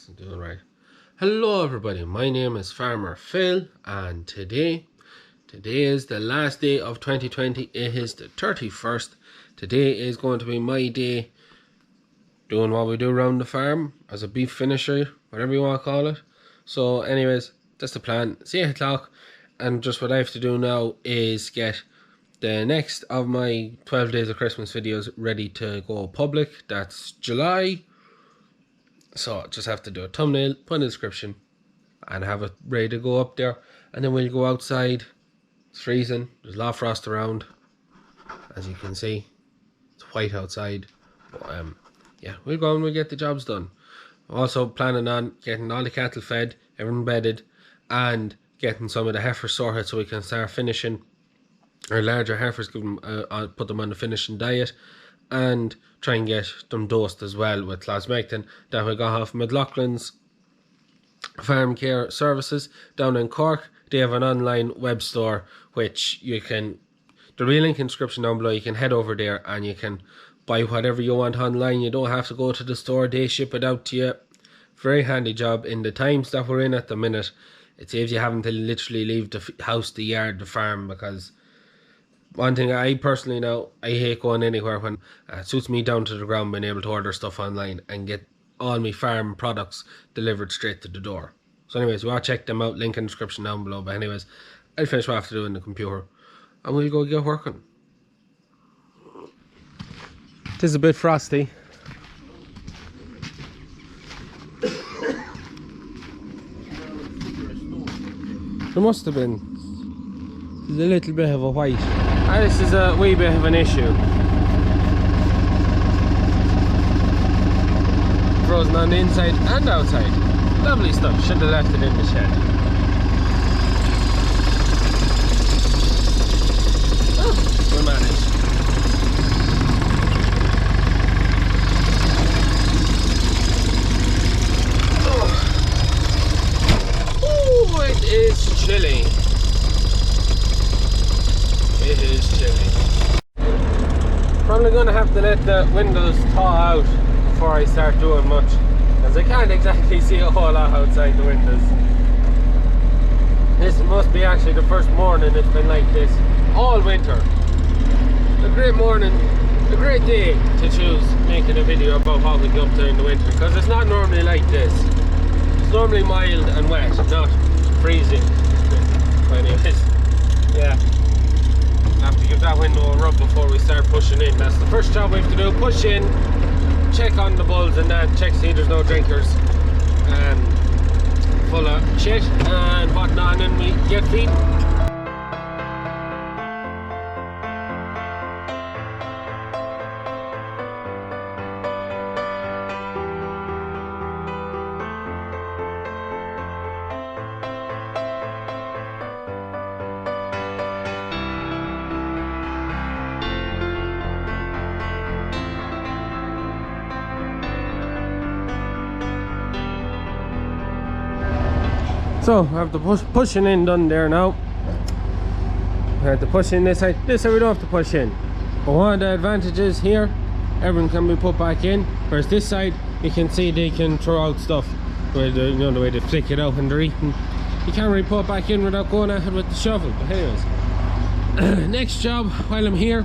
Yes, I'm doing right. Hello everybody, my name is Farmer Phil, and today is the last day of 2020. It is the 31st. Today is going to be my day doing what we do around the farm as a beef finisher, whatever you want to call it. So anyways, that's the plan. It's 8 o'clock, and just what I have to do now is get the next of my 12 days of Christmas videos ready to go public. That's July. So just have to do a thumbnail, put in a description, and have it ready to go up there. And then we'll go outside. It's freezing. There's a lot of frost around, as you can see. It's white outside. But yeah, we'll go and we'll get the jobs done. Also planning on getting all the cattle fed, everyone bedded, and getting some of the heifers sorted so we can start finishing our larger heifers, give them, put them on the finishing diet, and try and get them dosed as well with closmectin that we got off McLaughlin's Farm Care Services down in Cork. They have an online web store which you can, the real link in the description down below, you can head over there and you can buy whatever you want online. You don't have to go to the store, they ship it out to you. Very handy job in the times that we're in at the minute. It saves you having to literally leave the house, the yard, the farm, because one thing I personally know, I hate going anywhere when it suits me down to the ground, being able to order stuff online and get all my farm products delivered straight to the door. So anyways, we'll check them out, link in the description down below. But anyways, I'll finish what I have to do in the computer and we'll go get working. It is a bit frosty. There must have been. There's a little bit of a white. This is a wee bit of an issue. Frozen on the inside and outside. Lovely stuff. Should have left it in the shed. Oh, we managed. Oh, it is chilly. It is chilly. Probably going to have to let the windows thaw out before I start doing much, as I can't exactly see a whole lot outside the windows. This must be actually the first morning it's been like this all winter. A great morning, a great day to choose making a video about what we get up to in the winter, because it's not normally like this. It's normally mild and wet, not freezing. Anyways, yeah. Have to give that window a rub before we start pushing in. That's the first job we have to do. Push in, check on the bulls and that, check see there's no drinkers full of shit and whatnot, and we get feeding. So I have the pushing in done there now. I have to push in this side. This side we don't have to push in. But one of the advantages here, everything can be put back in. Whereas this side, you can see they can throw out stuff. With the, you know, the way they flick it out when they're eating. You can't really put it back in without going at it with the shovel. But anyways, next job while I'm here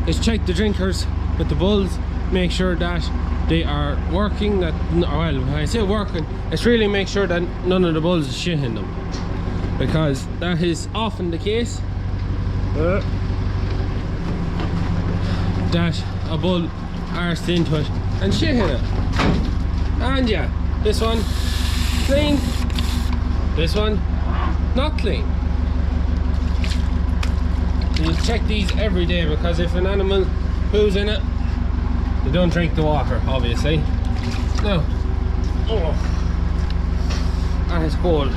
is check the drinkers with the bulls. Make sure that they are working, that, well, when I say working, it's really make sure that none of the bulls is shit in them, because that is often the case, that a bull arsed into it and shit in it. And yeah, this one clean, this one not clean. So you check these every day, because if an animal poos in it, they don't drink the water, obviously. No. Oh, and it's cold.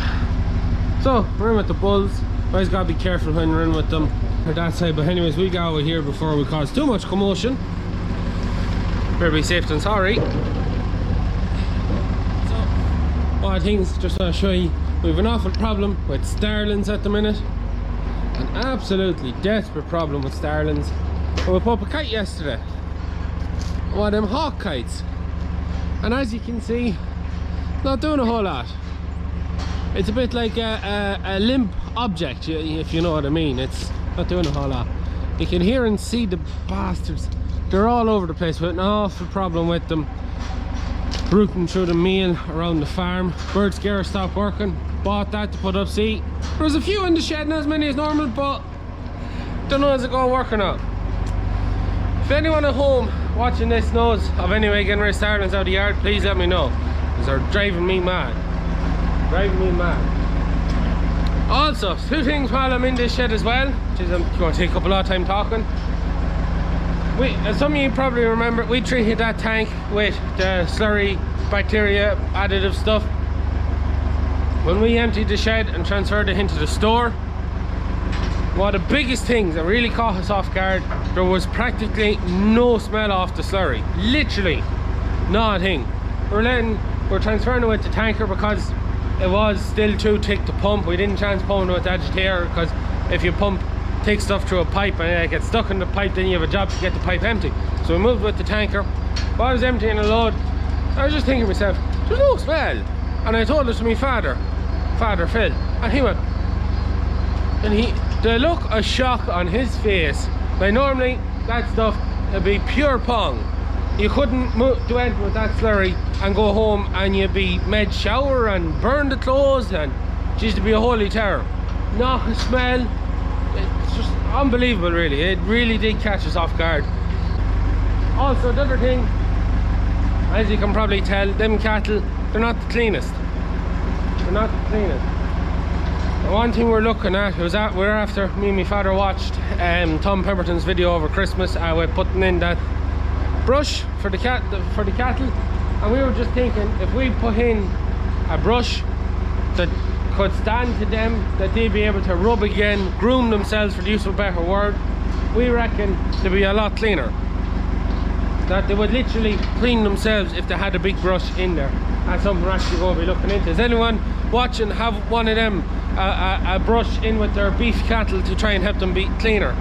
So we're in with the bulls. Always gotta be careful when we're in with them or that side. But anyways, we got over here before we cause too much commotion. Better be safe than sorry. So, odd things, just want to show you, we have an awful problem with starlings at the minute. An absolutely desperate problem with starlings. But we put up a kite yesterday. One of them hawk kites, and as you can see, not doing a whole lot. It's a bit like a limp object, if you know what I mean. It's not doing a whole lot. You can hear and see the bastards. They're all over the place with an awful problem with them. Rooting through the meal around the farm. Bird scare stopped working. Bought that to put up. See, there was a few in the shed, not as many as normal, but don't know, is it going to work or not. If anyone at home watching this knows of any way getting rid of starlings out of the yard, please let me know, because they're driving me mad. Driving me mad. Also, two things while I'm in this shed as well, which is I'm going to take up a lot of time talking. As some of you probably remember, we treated that tank with the slurry bacteria additive stuff. When we emptied the shed and transferred it into the store, one of the biggest things that really caught us off guard, there was practically no smell off the slurry. Literally not a thing. We're transferring it with the tanker because it was still too thick to pump. We didn't transpose it with the agitator, because if you pump thick stuff through a pipe and it gets stuck in the pipe, then you have a job to get the pipe empty. So we moved with the tanker. While I was emptying a load, I was just thinking to myself, there's no smell. And I told this to my father Phil, and he went, and the look of shock on his face. Like, normally that stuff would be pure pong. You couldn't do anything with that slurry and go home and you'd be made shower and burn the clothes, and it used to be a holy terror. Not a smell. It's just unbelievable, really. It really did catch us off guard. Also, the other thing, as you can probably tell, them cattle, they're not the cleanest. They're not the cleanest. The one thing we're looking at was that we're after, me and my father watched Tom Pemberton's video over Christmas. We're putting in that brush for the cattle, and we were just thinking, if we put in a brush that could stand to them, that they'd be able to rub again, groom themselves, for the use of a better word, we reckon they'd be a lot cleaner. That they would literally clean themselves if they had a big brush in there. That's something we're actually going to be looking into. Does anyone watching have one of them, a brush in with their beef cattle to try and help them be cleaner?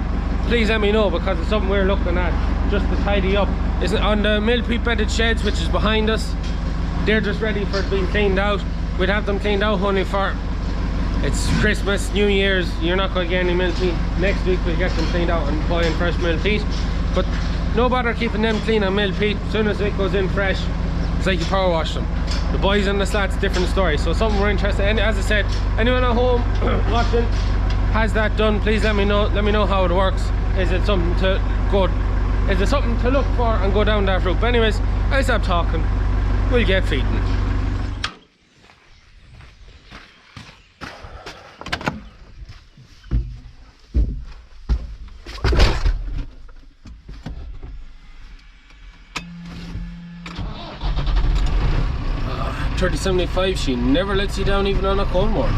Please let me know, because it's something we're looking at just to tidy up. It's on the millpeat bedded sheds, which is behind us. They're just ready for it being cleaned out. We'd have them cleaned out only for, it's Christmas, New Year's, you're not going to get any millpeat. Next week we'll get them cleaned out and buy in fresh millpeat. But no bother keeping them clean on millpeat. As soon as it goes in fresh, it's like you power wash them. The boys and the slats, different story. So something we're interested in. As I said, anyone at home watching has that done, please let me know. Let me know how it works. Is it something to go, is it something to look for and go down that route? But anyways, I stop talking, we'll get feeding. Uh, 3075, she never lets you down even on a cold morning.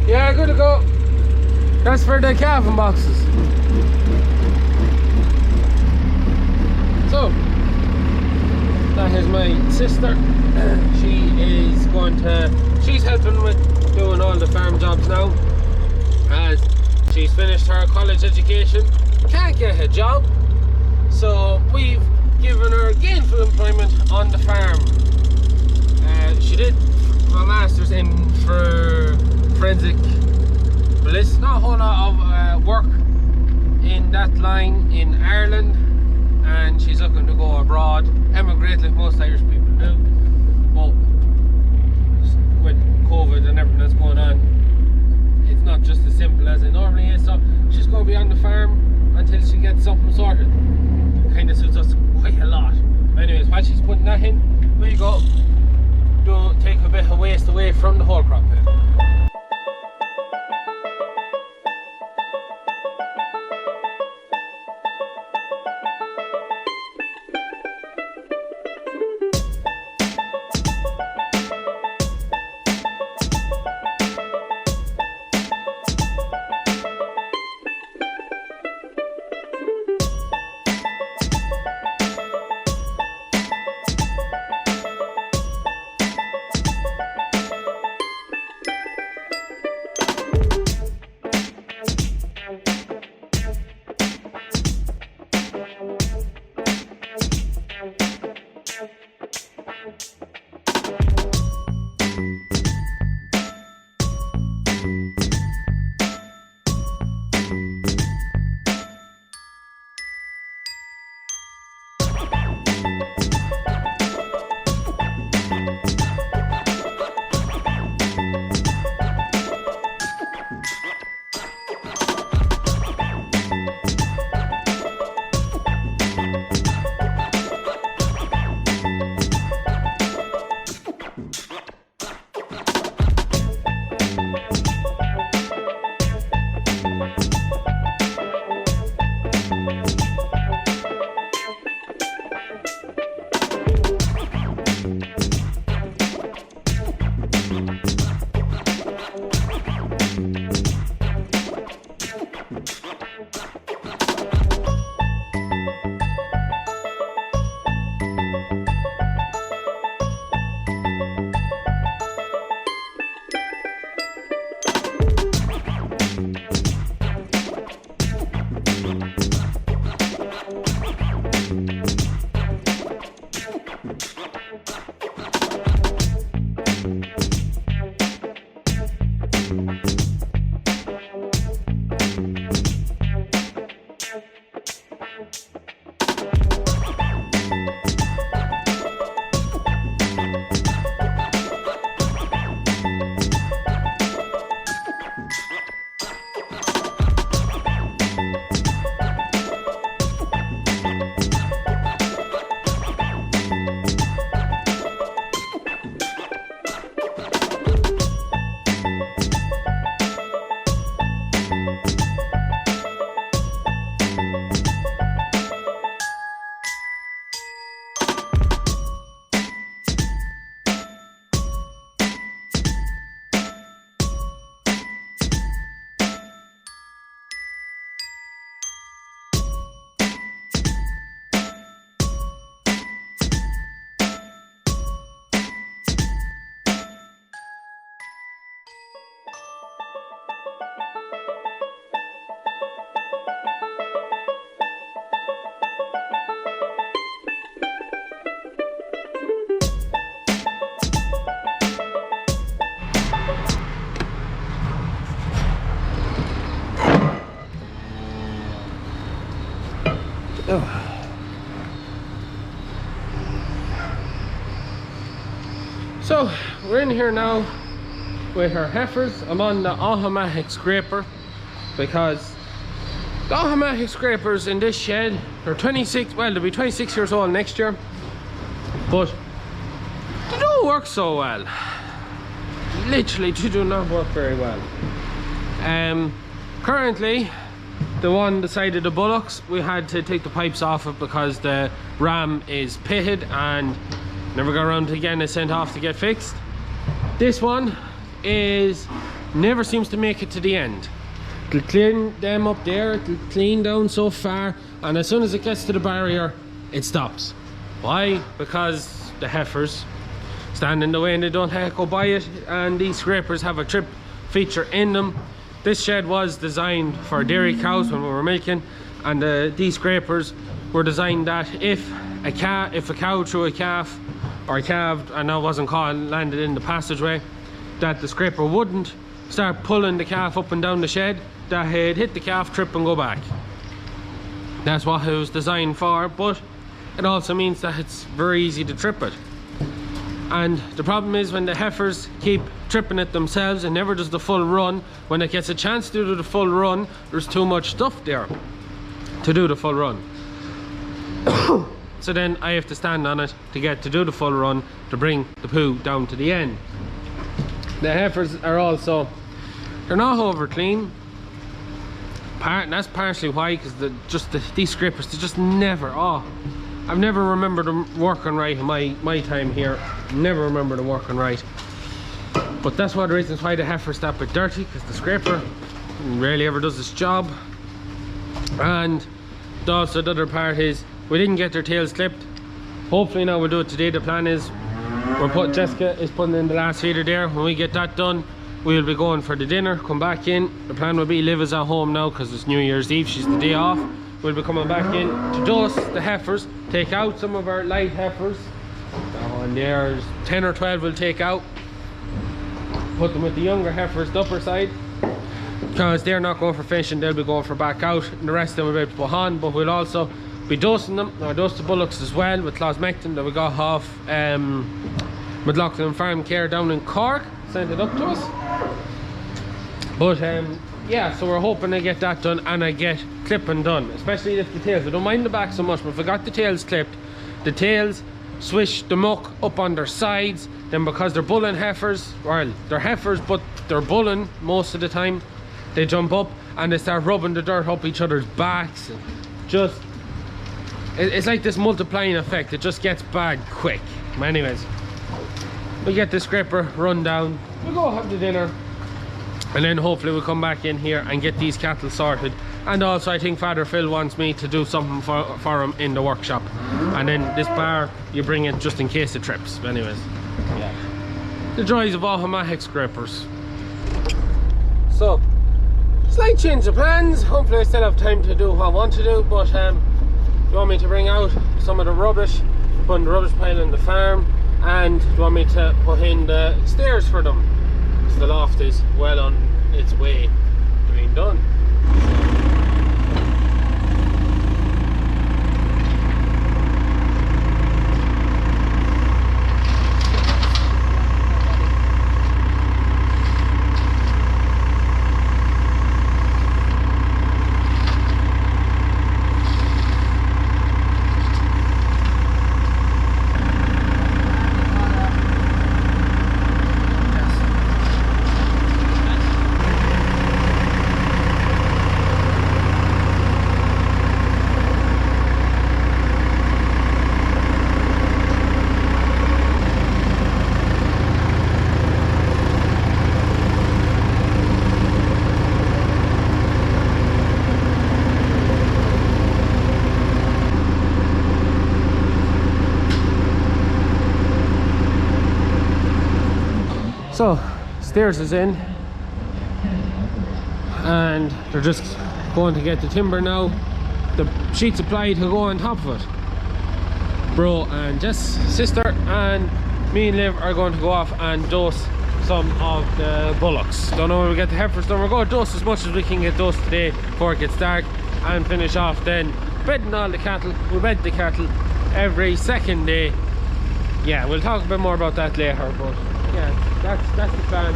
Yeah, good to go. That's for the calving boxes. So, that is my sister. She's helping with doing all the farm jobs now, as she's finished her college education, can't get a job, so we've given her gainful employment on the farm. She did a master's in for forensic ballistics, not a whole lot of work in that line in Ireland, and she's looking to go abroad, emigrate like most Irish people do. But with COVID and everything that's going on, it's not just as simple as it normally is. So she's going to be on the farm until she gets something sorted. Kind of suits us quite a lot. Anyways, while she's putting that in, we go take a bit of waste away from the whole crop pit. So we're in here now with our heifers. I'm on the automatic scraper because the automatic scrapers in this shed are 26, well, they'll be 26 years old next year, but they don't work so well. Literally, they do not work very well. Currently, the one the side of the bullocks, we had to take the pipes off it because the ram is pitted and never got around to getting it sent off to get fixed. This one is never seems to make it to the end. It'll clean them up there, it'll clean down so far, and as soon as it gets to the barrier, it stops. Why? Because the heifers stand in the way and they don't go by it, and these scrapers have a trip feature in them. This shed was designed for dairy cows when we were milking, and these scrapers were designed that if a cow threw a calf or calved and that wasn't caught and landed in the passageway, that the scraper wouldn't start pulling the calf up and down the shed, that he'd hit the calf, trip and go back. That's what it was designed for, but it also means that it's very easy to trip it. And the problem is when the heifers keep tripping it themselves and never does the full run, when it gets a chance to do the full run, there's too much stuff there to do the full run. So then I have to stand on it to get to do the full run to bring the poo down to the end. The heifers are also, they're not over clean. And that's partially why, because these scrapers, they just never, I've never remembered them working right in my time here. Never remember them working right. But that's one of the reasons why the heifer's that bit dirty, because the scraper rarely ever does its job. And also the other part is we didn't get their tails clipped. Hopefully now we'll do it today. The plan is Jessica is putting in the last feeder there. When we get that done, we'll be going for the dinner, come back in. The plan will be Liv is at home now because it's New Year's Eve, she's the day off. We'll be coming back in to dose the heifers, take out some of our light heifers, and there's 10 or 12 we'll take out, put them with the younger heifers, the upper side, because they're not going for finishing, they'll be going for back out, and the rest of them we'll be able to put on. But we'll also be dosing them. Now I dose the bullocks as well with closmectin that we got off McLaughlin Farm Care down in Cork, sent it up to us. But yeah, so we're hoping to get that done and I get clipping done, especially if the tails, I don't mind the back so much, but if I got the tails clipped, the tails swish the muck up on their sides, then because they're bulling heifers, well, they're heifers but they're bulling most of the time, they jump up and they start rubbing the dirt up each other's backs, and just it's like this multiplying effect. It just gets bad quick. Anyways, we get the scraper run down, we'll go have the dinner, and then hopefully we'll come back in here and get these cattle sorted. And also I think Father Phil wants me to do something for him in the workshop, and then this bar you bring it just in case it trips. Anyways, yeah, the joys of automatic scrapers. So slight change of plans. Hopefully I still have time to do what I want to do, but you want me to bring out some of the rubbish, put in the rubbish pile in the farm, and you want me to put in the stairs for them. The loft is well on its way to being done. So stairs is in and they're just going to get the timber now. The sheets of ply to go on top of it. Bro and Jess' sister and me and Liv are going to go off and dose some of the bullocks. Don't know when we get the heifers done. We're going to dose as much as we can get dosed today before it gets dark, and finish off then bedding all the cattle. We bed the cattle every second day. Yeah, we'll talk a bit more about that later, but yeah, that's the plan.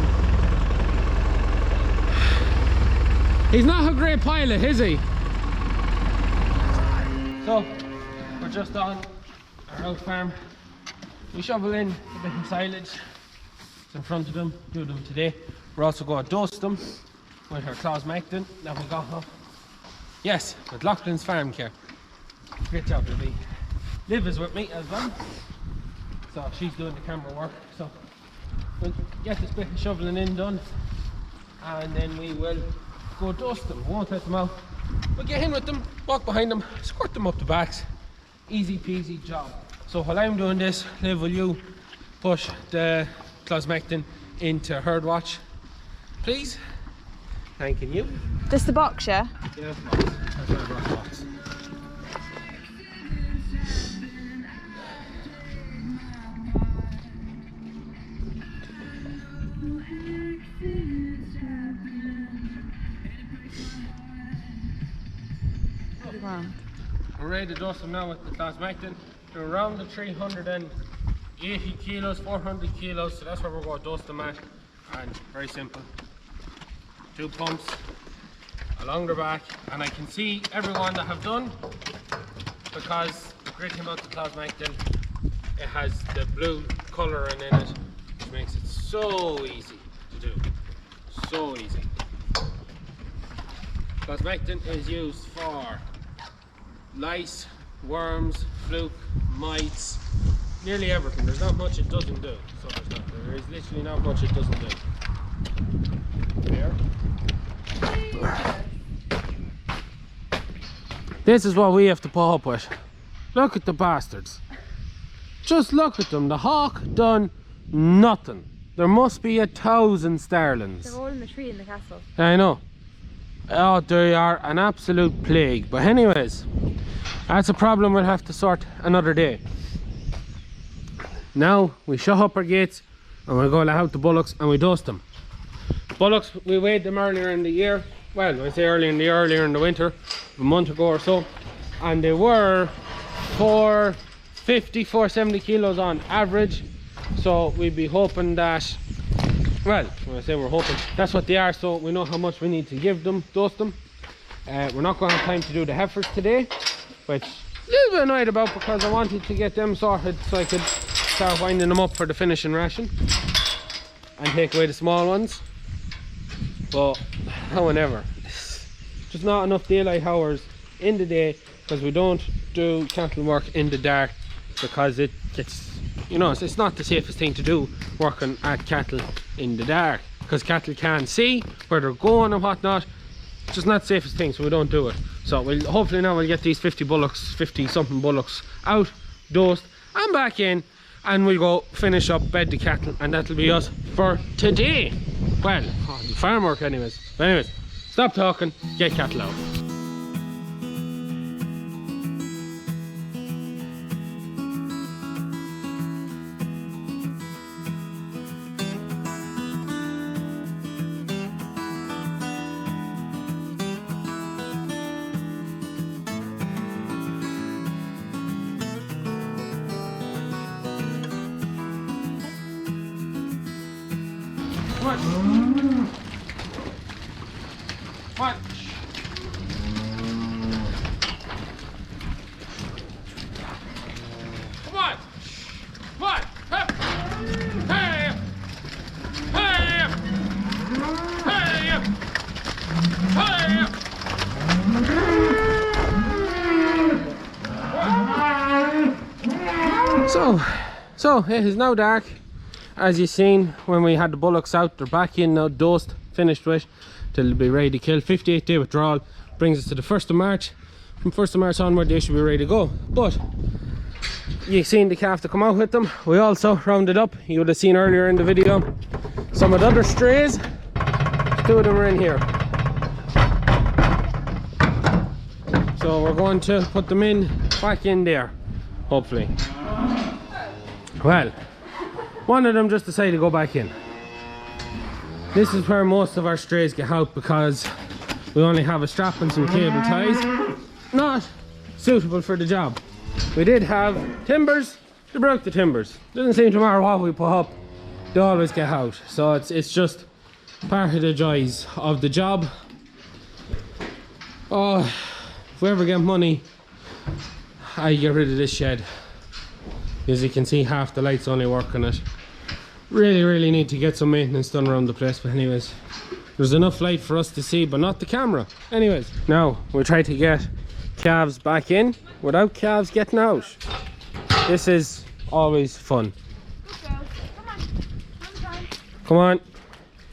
He's not a great pilot, is he? So, we're just on our out farm. We shovel in a bit of silage in front of them, do them today. We're also going to dose them with our Claus Macton that we got off. Yes, with Laughlin's farm care. Great job, Lily. Liv is with me as well. So she's doing the camera work. So we'll get this bit of shoveling in done and then we will go dust them. We won't let them out. We'll get in with them, walk behind them, squirt them up the backs. Easy peasy job. So while I'm doing this, Liv, will you push the Claus Macton into herd watch, please? Thanking you. Just the box, yeah? Yeah, that's my box. We're ready to dust them now with the Claus Macton. They're around the 380 kilos, 400 kilos, so that's where we're going to dust them at. And very simple. 2 pumps along their back, and I can see everyone that have done, because the great thing about the Claus Macton, it has the blue colouring in it, which makes it so easy to do. So easy. Claus Macton is used for lice, worms, fluke, mites, nearly everything. There's not much it doesn't do. So there is literally not much it doesn't do. There. This is what we have to put up with. Look at the bastards. Just look at them. The hawk done nothing. There must be 1,000 starlings. They're all in the tree in the castle. I know. Oh, they are an absolute plague. But anyways, that's a problem we'll have to sort another day. Now we shut up our gates and we'll go let out the bullocks and we dust them. Bullocks, we weighed them earlier in the year. Well, when I say earlier in the winter, a month ago or so, and they were 450, 470 kilos on average. So we'd be hoping that, well, when I say we're hoping, that's what they are, so we know how much we need to give them, dust them. We're not going to have time to do the heifers today, which I'm a little bit annoyed about because I wanted to get them sorted so I could start winding them up for the finishing ration and take away the small ones. But however, just not enough daylight hours in the day, because we don't do cattle work in the dark, because it gets, you know, it's not the safest thing to do, working at cattle in the dark, because cattle can't see where they're going and whatnot. It's just not the safest thing, so we don't do it. So we'll hopefully now we'll get these 50 something bullocks out, dosed and back in, and we'll go finish up, bed the cattle, and that'll be us for today. Well, farm work anyways. But anyways, stop talking, get cattle out. Come on. Come on. Come on. Come on. Up. Hey. Hey. Hey. Hey. So it is now dark. As you've seen, when we had the bullocks out, they're back in now, dosed, finished with, till they'll be ready to kill. 58-day withdrawal brings us to the 1st of March. From 1st of March onward, they should be ready to go. But you've seen the calf to come out with them. We also rounded up, you would have seen earlier in the video, some of the other strays. 2 of them are in here. So we're going to put them in, back in there, hopefully. Well, one of them just decided to go back in. This is where most of our strays get out, because we only have a strap and some cable ties. Not suitable for the job. We did have timbers, they broke the timbers. Doesn't seem to matter what we put up, they always get out. So it's just part of the joys of the job. Oh, if we ever get money, I get rid of this shed. As you can see, half the lights only work on it. Really need to get some maintenance done around the place, but anyways, there's enough light for us to see, but not the camera. Anyways, now we'll try to get calves back in without calves getting out. This is always fun. Come on,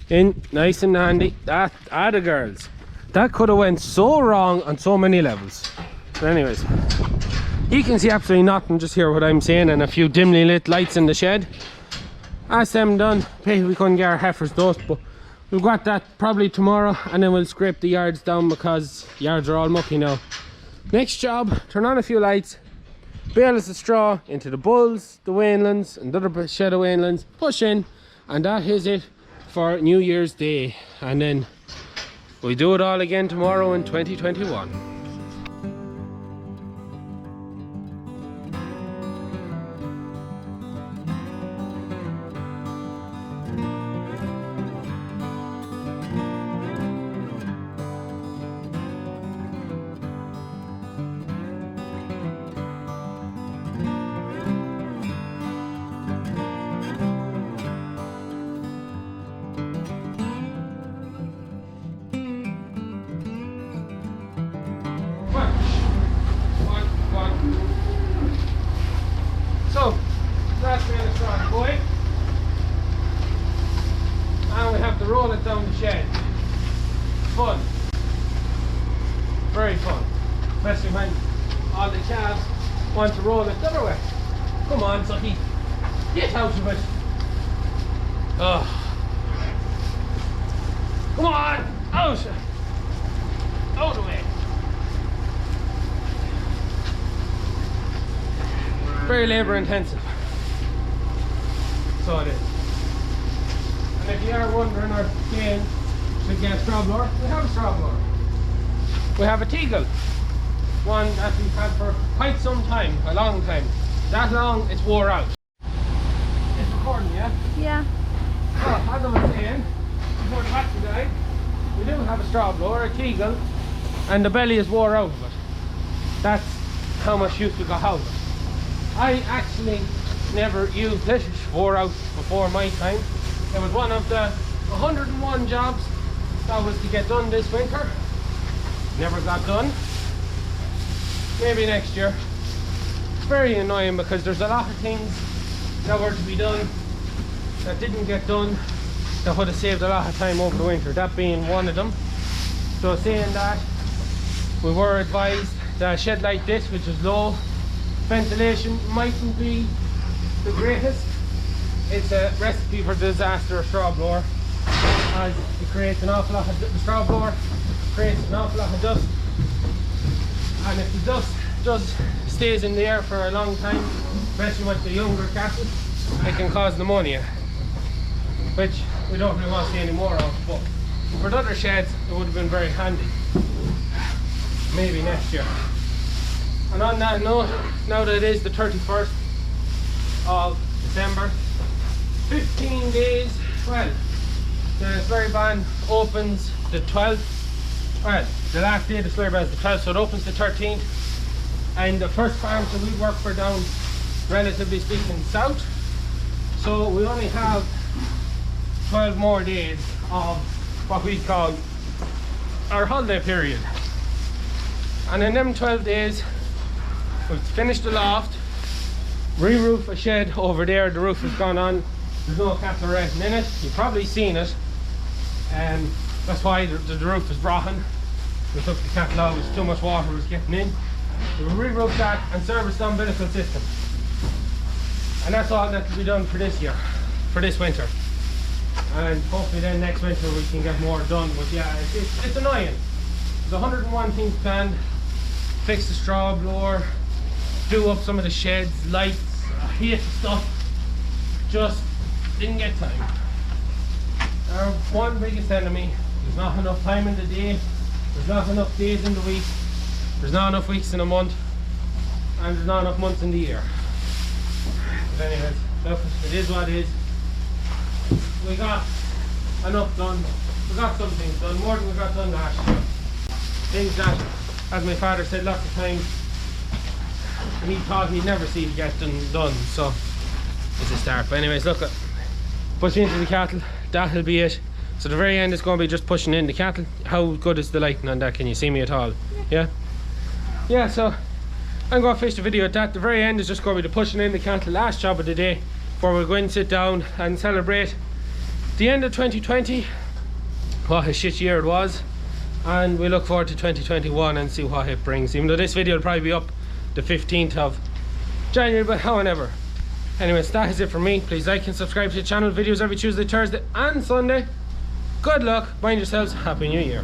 in nice and handy. That are the girls. That could have went so wrong on so many levels. But anyways, you can see absolutely nothing, just hear what I'm saying, and a few dimly lit lights in the shed. That's them done. Maybe we couldn't get our heifers dust, but we've got that probably tomorrow, and then we'll scrape the yards down because yards are all mucky now. Next job, turn on a few lights, bales of straw into the bulls, the wainlands, and the other shed of wainlands, push in, and that is it for New Year's Day. And then we do it all again tomorrow in 2021. So, that's where the straw going. And we have to roll it down the shed. Fun. Very fun. Especially when all the calves want to roll it the other way. Come on, Sucky. Get out of it. Oh. Come on! Out! Out of the way. Very labour intensive. So it is. And if you are wondering or saying should get a straw blower, we have a straw blower. We have a Teagle. One that we've had for quite some time, a long time. That long it's wore out. It's recording, yeah? Yeah. So, as I was saying, before the battery died, we do have a straw blower, a Teagle, and the belly is wore out of it. That's how much use we got out of it. I actually never used it, it wore out before my time. It was one of the 101 jobs that was to get done this winter. Never got done. Maybe next year. It's very annoying because there's a lot of things that were to be done that didn't get done that would have saved a lot of time over the winter, that being one of them. So saying that, we were advised that a shed like this, which is low ventilation, mightn't be the greatest. It's a recipe for disaster, a straw blower, as it creates an awful lot of the straw blower creates an awful lot of dust, and if the dust just stays in the air for a long time, especially with the younger cattle, it can cause pneumonia, which we don't really want to see any more of. But for the other sheds it would have been very handy, maybe next year. And on that note, now that it is the 31st of December, 15 days, well, the slurry ban opens the 12th, well, the last day of the slurry ban is the 12th, so it opens the 13th, and the first farms that we work for down, relatively speaking, south, so we only have 12 more days of what we call our holiday period. And in them 12 days, we've finished the loft, re-roof a shed over there, the roof has gone on, there's no cattle renting in it, you've probably seen it, and that's why the roof is rotten. We took the cattle out, too much water was getting in. We re-roofed that and serviced the umbilical system. And that's all that can be done for this year, for this winter. And hopefully then next winter we can get more done. But yeah, it's annoying. There's 101 things planned. Fix the straw blower, do up some of the sheds, lights, I hate the stuff. Just didn't get time. Our one biggest enemy, there's not enough time in the day, there's not enough days in the week, there's not enough weeks in a month and there's not enough months in the year. But anyways, look, it is what it is. We got enough done. We got some things done, more than we got done last year. Things that, as my father said lots of times, he thought he'd never see it get done, so it's a start. But anyways, look, pushing into the cattle, that'll be it. So the very end is going to be just pushing in the cattle. How good is the lighting on that? Can you see me at all? Yeah? Yeah, so I'm going to finish the video at that. The very end is just going to be the pushing in the cattle, last job of the day, before we go in, sit down and celebrate the end of 2020. What a shit year it was. And we look forward to 2021 and see what it brings. Even though this video will probably be up the 15th of January, but however. Anyways, that is it for me. Please like and subscribe to the channel. Videos every Tuesday, Thursday and Sunday. Good luck, mind yourselves, Happy New Year.